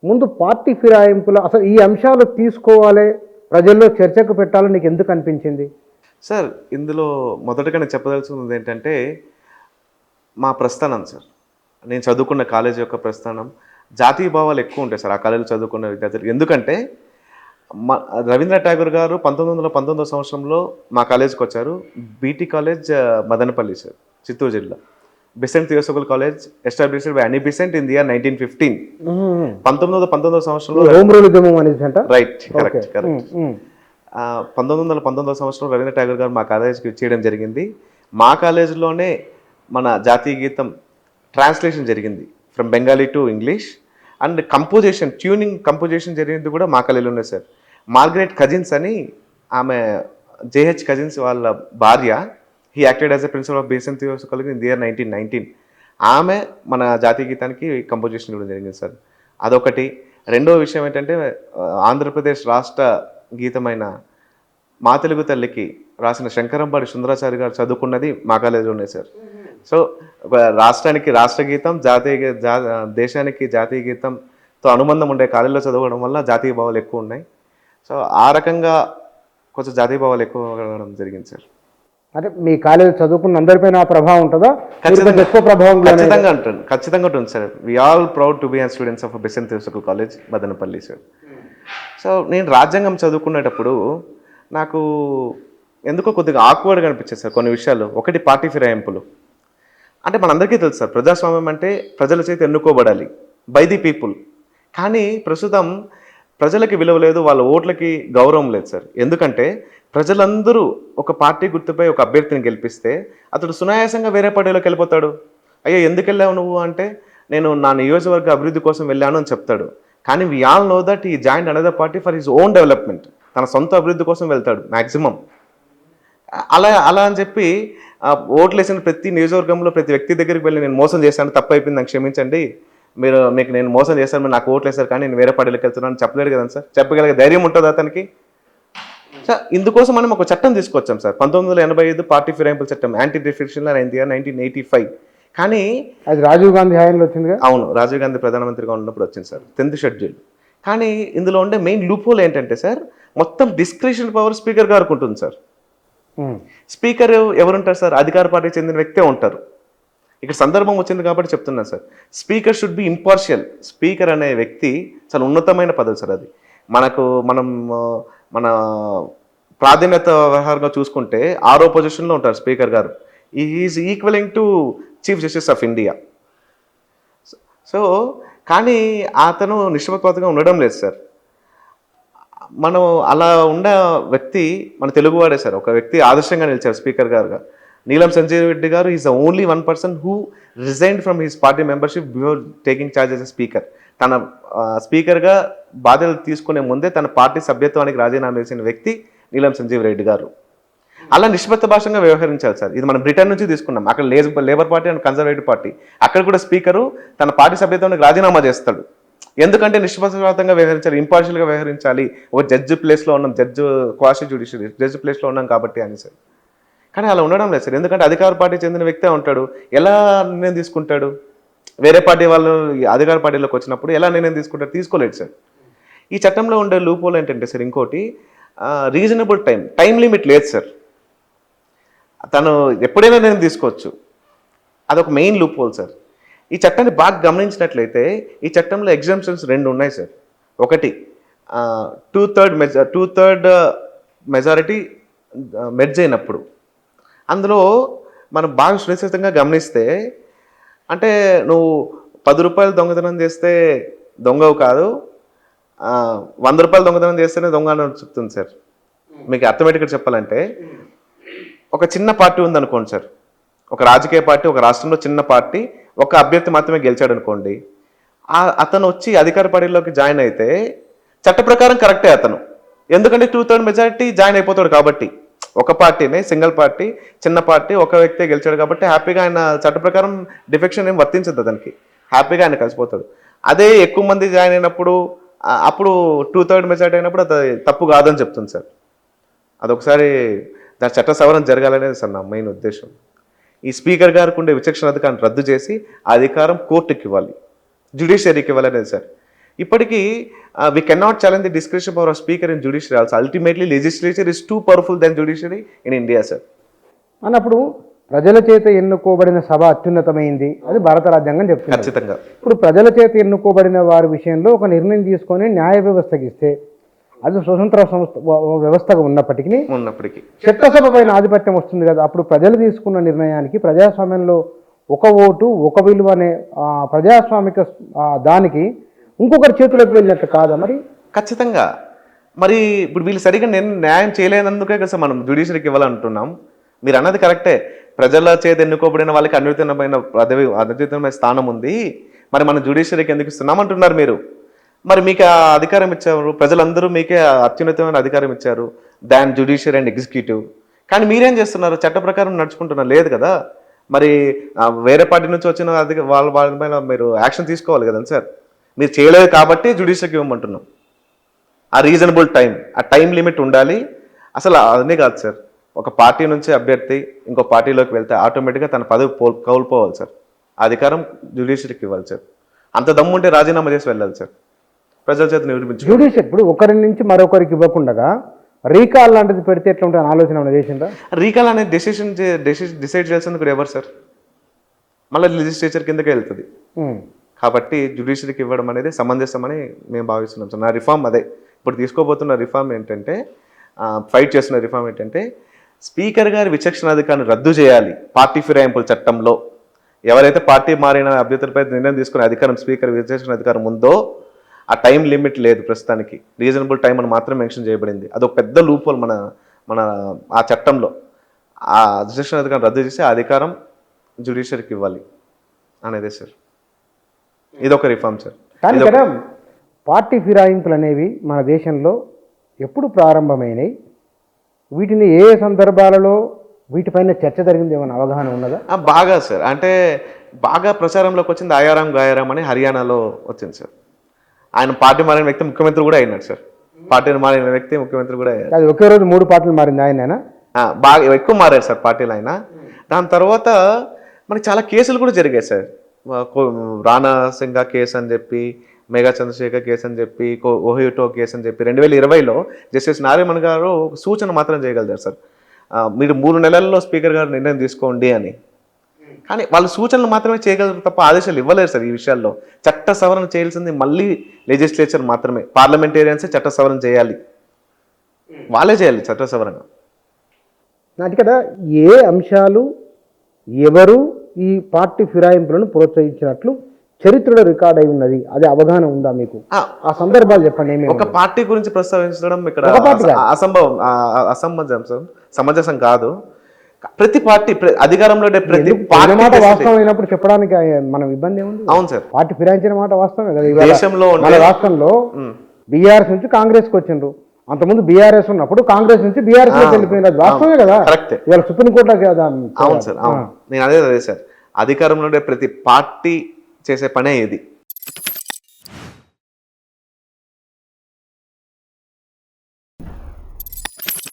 ముందు పార్టీ ఫిరాయింపులు అసలు ఈ అంశాలు తీసుకోవాలి, ప్రజల్లో చర్చకు పెట్టాలని నీకు ఎందుకు అనిపించింది? సార్ ఇందులో మొదటగా నేను చెప్పదలుచుకున్నది ఏంటంటే మా ప్రస్థానం సార్. నేను చదువుకున్న కాలేజ్ యొక్క ప్రస్థానం జాతీయ భావాలు ఎక్కువ ఉంటాయి సార్ ఆ కాలేజీలో చదువుకున్న విద్యార్థులు. ఎందుకంటే మ రవీంద్రనాథ్ ఠాగూర్ గారు 1919 సంవత్సరంలో మా కాలేజ్కి వచ్చారు. BT college Madanapalle sir, Chittoor జిల్లా. Besant Theosophical college established by Annie Besant in the year 1915. 1919 సంవత్సరంలో హోమ్ రూల్ ఉద్యమం అనేసి అంట. Right, correct. 1919 సంవత్సరంలో రవీంద్రనాథ్ ఠాగూర్ గారు మా కాలేజ్కి చేయడం జరిగింది. మా కాలేజీలోనే మన జాతీయ గీతం ట్రాన్స్లేషన్ జరిగింది from Bengali to English. And composition, tuning composition జరిగింది కూడా మా కాలేజీలోనే సార్. మార్గరెట్ కజిన్స్ అని, ఆమె జేహెచ్ కజిన్స్ వాళ్ళ భార్య, he acted as a principal of Besant Theosophical College in the year 1919. ఆమె మన జాతీయ గీతానికి కంపోజిషన్ కూడా జరిగింది సార్. అదొకటి. రెండో విషయం ఏంటంటే ఆంధ్రప్రదేశ్ రాష్ట్ర గీతమైన మా తెలుగు తల్లికి రాసిన శంకరంపాడి సుందరాచారి గారు చదువుకున్నది మా కాలేజీలోనే సార్. సో రాష్ట్రానికి రాష్ట్ర గీతం, దేశానికి జాతీయ గీతంతో అనుబంధం ఉండే కాలేజీలో చదవడం వల్ల జాతీయ భావాలు ఎక్కువ ఉన్నాయి. సో ఆ రకంగా కొంచెం జాతీయ భావాలు ఎక్కువ కలగడం జరిగింది సార్. అంటే మీ కాలేజ్ చదువుకున్న అందరిపైన ఆ ప్రభావం ఉంటుందా? ఎక్కువ ప్రభావం ఖచ్చితంగా ఉంటుంది sir. We all proud to be and students of Besant Theosophical College Madanapalle sir. So నేను రాజ్యాంగం చదువుకునేటప్పుడు నాకు ఎందుకో కొద్దిగా ఆక్వర్డ్గా అనిపించేది సార్ కొన్ని విషయాలు. ఒకటి, పార్టీ ఫిరాయింపులు. అంటే మనందరికీ తెలుసు సార్, ప్రజాస్వామ్యం అంటే ప్రజల చేత ఎన్నుకోబడాలి, బై ది పీపుల్. కానీ ప్రస్తుతం ప్రజలకి విలువ లేదు, వాళ్ళ ఓట్లకి గౌరవం లేదు సార్. ఎందుకంటే ప్రజలందరూ ఒక పార్టీ గుర్తుపై ఒక అభ్యర్థిని గెలిపిస్తే అతడు సునాయాసంగా వేరే పార్టీలోకి వెళ్ళిపోతాడు. అయ్యో ఎందుకు వెళ్ళావు నువ్వు అంటే, నేను నా నియోజకవర్గ అభివృద్ధి కోసం వెళ్ళాను అని చెప్తాడు. కానీ వి ఆల్ నో దట్ ఈ join another party for his own development. తన సొంత అభివృద్ధి కోసం వెళ్తాడు మ్యాక్సిమం. అలా అని చెప్పి ఓట్లు వేసిన ప్రతి నియోజకవర్గంలో ప్రతి వ్యక్తి దగ్గరికి వెళ్ళి నేను మోసం చేశాను, తప్పు అయిపోయింది, నాకు క్షమించండి, మీకు నేను మోసం చేశాను, మీరు నాకు ఓట్లు వేశారు కానీ నేను వేరే పార్టీలోకి వెళ్తున్నాను చెప్పలేడు కదా సార్. చెప్పగలిగే ధైర్యం ఉంటుంది అతనికి సార్. ఇందుకోసం మనం ఒక చట్టం తీసుకొచ్చాం సార్, 1985 పార్టీ ఫిరాయింపుల చట్టం, యాంటీ డిఫెక్షన్ అయింది 1985. కానీ అది రాజీవ్ గాంధీ హయాంలో వచ్చింది. అవును, రాజీవ్ గాంధీ ప్రధానమంత్రిగా ఉన్నప్పుడు వచ్చింది సార్, 10th షెడ్యూల్. కానీ ఇందులో ఉండే మెయిన్ లూప్ హోల్ ఏంటంటే సార్, మొత్తం డిస్క్రిషన్ పవర్ స్పీకర్ గారికి ఉంటుంది సార్. స్పీకర్ ఎవరుంటారు సార్? అధికార పార్టీకి చెందిన వ్యక్తే ఉంటారు. ఇక్కడ సందర్భం వచ్చింది కాబట్టి చెప్తున్నాను sir. Speaker should be impartial. Speaker అనే వ్యక్తి చాలా ఉన్నతమైన పదవి సార్. అది మన ప్రాధాన్యత వ్యవహారంగా చూసుకుంటే 6వ పొజిషన్లో ఉంటారు స్పీకర్ గారు. Is equalling to chief justice of India. So కానీ అతను నిష్పక్షపాతంగా ఉండడం లేదు సార్. మనం అలా ఉన్న వ్యక్తి మన తెలుగువాడే సార్. ఒక వ్యక్తి ఆదర్శంగా నిలిచారు స్పీకర్ గారుగా. నీలం సంజీవ్ రెడ్డి గారు is the only one person who resigned from his party membership before taking charge as speaker. తన స్పీకర్గా బాధ్యతలు తీసుకునే ముందే తన పార్టీ సభ్యత్వానికి రాజీనామా చేసిన వ్యక్తి నీలం సంజీవ్ రెడ్డి గారు. అలా నిష్పక్షపాతంగా వ్యవహరించాలి సార్. ఇది మనం బ్రిటన్ నుంచి తీసుకున్నాం. అక్కడ labour party and conservative party, అక్కడ కూడా స్పీకరు తన పార్టీ సభ్యత్వానికి రాజీనామా చేస్తాడు. ఎందుకంటే నిష్పక్షపాతంగా వ్యవహరించాలి, ఇంపార్షియల్గా వ్యవహరించాలి. ఒక జడ్జి ప్లేస్లో ఉన్నాం, క్వాషి జ్యుడిషియరీ జడ్జి ప్లేస్లో ఉన్నాం కాబట్టి అని సార్. కానీ అలా ఉండడం లేదు సార్. ఎందుకంటే అధికార పార్టీ చెందిన వ్యక్తే ఉంటాడు. ఎలా నిర్ణయం తీసుకుంటాడు? వేరే పార్టీ వాళ్ళు అధికార పార్టీలోకి వచ్చినప్పుడు ఎలా నిర్ణయం తీసుకుంటారు? తీసుకోలేదు సార్. ఈ చట్టంలో ఉండే లూప్ హోల్ ఏంటంటే సార్, ఇంకోటి రీజనబుల్ టైం లిమిట్ లేదు సార్. తను ఎప్పుడైనా నిర్ణయం తీసుకోవచ్చు. అదొక మెయిన్ లూప్ హోల్ సార్. ఈ చట్టాన్ని బాగా గమనించినట్లయితే ఈ చట్టంలో ఎగ్జామ్షన్స్ 2 ఉన్నాయి సార్. ఒకటి, 2/3 మెజారిటీ మెర్జ్ అయినప్పుడు. అందులో మనం బాగా సునిశ్చితంగా గమనిస్తే, అంటే నువ్వు 10 రూపాయలు దొంగతనం చేస్తే దొంగవు కాదు, 100 రూపాయలు దొంగతనం చేస్తేనే దొంగ అని చెప్తుంది సార్. మీకు అర్థమేటిక్గా చెప్పాలంటే, ఒక చిన్న పార్టీ ఉందనుకోండి సార్, ఒక రాజకీయ పార్టీ, ఒక రాష్ట్రంలో చిన్న పార్టీ, ఒక అభ్యర్థి మాత్రమే గెలిచాడు అనుకోండి. అతను వచ్చి అధికార పార్టీలోకి జాయిన్ అయితే చట్ట ప్రకారం కరెక్టే అతను. ఎందుకంటే 2/3 మెజారిటీ జాయిన్ అయిపోతాడు కాబట్టి. ఒక పార్టీనే, సింగిల్ పార్టీ, చిన్న పార్టీ, ఒక వ్యక్తే గెలిచాడు కాబట్టి హ్యాపీగా ఆయన చట్ట ప్రకారం డిఫెక్షన్ ఏం వర్తించదు అతనికి, హ్యాపీగా ఆయన కలిసిపోతాడు. అదే ఎక్కువ మంది జాయిన్ అయినప్పుడు, అప్పుడు 2/3 మెజారిటీ అయినప్పుడు అది తప్పు కాదని చెప్తుంది సార్. అదొకసారి దాని చట్ట సవరణ జరగాలనేది సార్ నా మెయిన్ ఉద్దేశం. ఈ స్పీకర్ గారికి ఉండే విచక్షణ అధికారాన్ని రద్దు చేసి ఆ అధికారం కోర్టుకి ఇవ్వాలి, జ్యుడిషియరీకి ఇవ్వాలనేది సార్. ఇప్పటికీ we can not challenge the description power of speaker in judiciary also. Ultimately legislature is too powerful then judiciary in India sir. అన్నప్పుడు ప్రజల చేత ఎన్నుకోబడిన సభ అత్యున్నతమైంది, అది భారత రాజ్యాంగం చెప్తుంది. ఖచ్చితంగా. ఇప్పుడు ప్రజల చేత ఎన్నుకోబడిన వారి విషయంలో ఒక నిర్ణయం తీసుకొని న్యాయ వ్యవస్థకి ఇస్తే అది స్వతంత్ర వ్యవస్థగా ఉన్నప్పటికీ చట్టసభ పైన ఆధిపత్యం వస్తుంది కదా. అప్పుడు ప్రజలు తీసుకున్న నిర్ణయానికి ప్రజాస్వామ్యంలో ఒక ఓటు ఒక విలువ అనే ప్రజాస్వామిక దానికి ఇంకొకరి చేతులకు వెళ్ళినట్టు కాదా మరి? ఖచ్చితంగా. మరి ఇప్పుడు వీళ్ళు సరిగ్గా న్యాయం చేయలేనందుకే కదా మనం జ్యుడిషియరీకి ఇవ్వాలంటున్నాం. మీరు అన్నది కరెక్టే, ప్రజల చేత ఎన్నుకోబడిన వాళ్ళకి అత్యున్నతమైన స్థానం ఉంది, మరి మనం జ్యుడిషియరీకి ఎందుకు ఇస్తున్నాం అంటున్నారు మీరు. మరి మీకు ఆ అధికారం ఇచ్చారు, ప్రజలందరూ మీకే అత్యున్నతమైన అధికారం ఇచ్చారు దాన్ జ్యుడిషియరీ అండ్ ఎగ్జిక్యూటివ్. కానీ మీరేం చేస్తున్నారు? చట్ట ప్రకారం నడుచుకుంటున్నారు లేదు కదా. మరి వేరే పార్టీ నుంచి వచ్చిన వాళ్ళ పైన మీరు యాక్షన్ తీసుకోవాలి కదండి సార్. మీరు చేయలేదు కాబట్టి జ్యుడిషియరీకి ఇవ్వమంటున్నాం. ఆ రీజనబుల్ టైం, ఆ టైం లిమిట్ ఉండాలి. అసలు అదే కాదు సార్, ఒక పార్టీ నుంచి అభ్యర్థి ఇంకో పార్టీలోకి వెళ్తే ఆటోమేటిక్గా తన పదవి కోల్పోవాలి సార్. ఆ అధికారం జ్యుడిషియరీకి ఇవ్వాలి సార్. అంత దమ్ముంటే రాజీనామా చేసి వెళ్ళాలి సార్, ప్రజల చేత నిరూపించు. జ్యుడిషియరీ ఇప్పుడు ఒకరి నుంచి మరొకరికి ఇవ్వకుండా రీకాల్ లాంటిది పెడితే ఎట్లా ఉంటుంది ఆలోచన చేసిందా? రీకాల్ అనేది డిసైడ్ చేయాల్సింది కూడా ఎవరు సార్? మళ్ళీ లెజిస్లేచర్ కిందకే వెళ్తుంది. కాబట్టి జ్యుడిషియరీకి ఇవ్వడం అనేది సమంజసమని మేము భావిస్తున్నాం సార్. నా రిఫార్మ్ అదే. ఇప్పుడు తీసుకోబోతున్న రిఫార్మ్ ఏంటంటే, ఫైట్ చేస్తున్న రిఫార్మ్ ఏంటంటే, స్పీకర్ గారి విచక్షణాధికారాన్ని రద్దు చేయాలి. పార్టీ ఫిరాయింపుల చట్టంలో ఎవరైతే పార్టీ మారిన అభ్యర్థులపై నిర్ణయం తీసుకునే అధికారం స్పీకర్ విచక్షణాధికారం ఉందో ఆ టైం లిమిట్ లేదు ప్రస్తుతానికి. రీజనబుల్ టైం అని మాత్రం మెన్షన్ చేయబడింది. అదొక పెద్ద లూప్ హోల్ మన ఆ చట్టంలో. ఆ విచక్షణాధికారం రద్దు చేసి ఆ అధికారం జ్యుడిషియరీకి ఇవ్వాలి అనేదే సార్. ఇదొక రిఫార్మ్ సార్. కానీ కదా పార్టీ ఫిరాయింపులు అనేవి మన దేశంలో ఎప్పుడు ప్రారంభమైనవి, వీటిని ఏ సందర్భాలలో వీటిపైన చర్చ జరిగింది ఏమైనా అవగాహన ఉన్నదా? బాగా సార్, అంటే బాగా ప్రచారంలోకి వచ్చింది ఆయారాం గాయారాం అని హర్యానాలో వచ్చింది సార్. ఆయన పార్టీ మారిన వ్యక్తి ముఖ్యమంత్రి కూడా అయినాడు సార్. పార్టీని మారిన వ్యక్తి ముఖ్యమంత్రి కూడా అయ్యారు. అది ఒకే రోజు 3 పార్టీలు మారింది ఆయన? బాగా ఎక్కువ మారారు సార్ పార్టీలు ఆయన. దాని తర్వాత మనకి చాలా కేసులు కూడా జరిగాయి సార్. రాణా సింగా కేసు అని చెప్పి, మేఘా చంద్రశేఖర్ కేసు అని చెప్పి, ఓహిటో కేసు అని చెప్పి 2020లో జస్టిస్ నారిమన్ గారు సూచన మాత్రం చేయగలిగారు సార్, మీరు 3 నెలల్లో స్పీకర్ గారు నిర్ణయం తీసుకోండి అని. కానీ వాళ్ళు సూచనలు మాత్రమే చేయగలరు తప్ప ఆదేశాలు ఇవ్వలేరు సార్. ఈ విషయాల్లో చట్ట సవరణ చేయాల్సింది మళ్ళీ లెజిస్లేచర్ మాత్రమే. పార్లమెంటేరియన్సే చట్ట సవరణ చేయాలి, వాళ్ళే చేయాలి చట్ట సవరణ. నాటి కదా ఏ అంశాలు ఎవరు ఈ పార్టీ ఫిరాయింపులను ప్రోత్సహించినట్లు చరిత్రలో రికార్డ్ అయి ఉన్నది, అది అవగాహన ఉందా మీకు? ఆ సందర్భాలు చెప్పండి. ఒక పార్టీ గురించి ప్రస్తావించడం ఇక్కడ సమంజసం కాదు. ప్రతి పార్టీ అధికారంలో ప్రతి పార్టీ మాట వాస్తవం అయినప్పుడు చెప్పడానికి మనం ఇబ్బంది ఏముంది? అవును సార్, పార్టీ ఫిరాయించిన మాట వాస్తవమే కదా. దేశంలో మన రాష్ట్రంలో బీఆర్ఎస్ నుంచి కాంగ్రెస్ కి వచ్చిండ్రు, అంతకుముందు బీఆర్ఎస్ ఉన్నప్పుడు కాంగ్రెస్ నుంచి బీఆర్ఎస్ లోకి వెళ్ళిపోయింది, అది వాస్తవమే కదా. ఇవాళ సుప్రీంకోర్టులో కదా. అవును సార్, అవును, నేను అదే సార్, అధికారంలో ప్రతి పార్టీ చేసే పనే ఇది.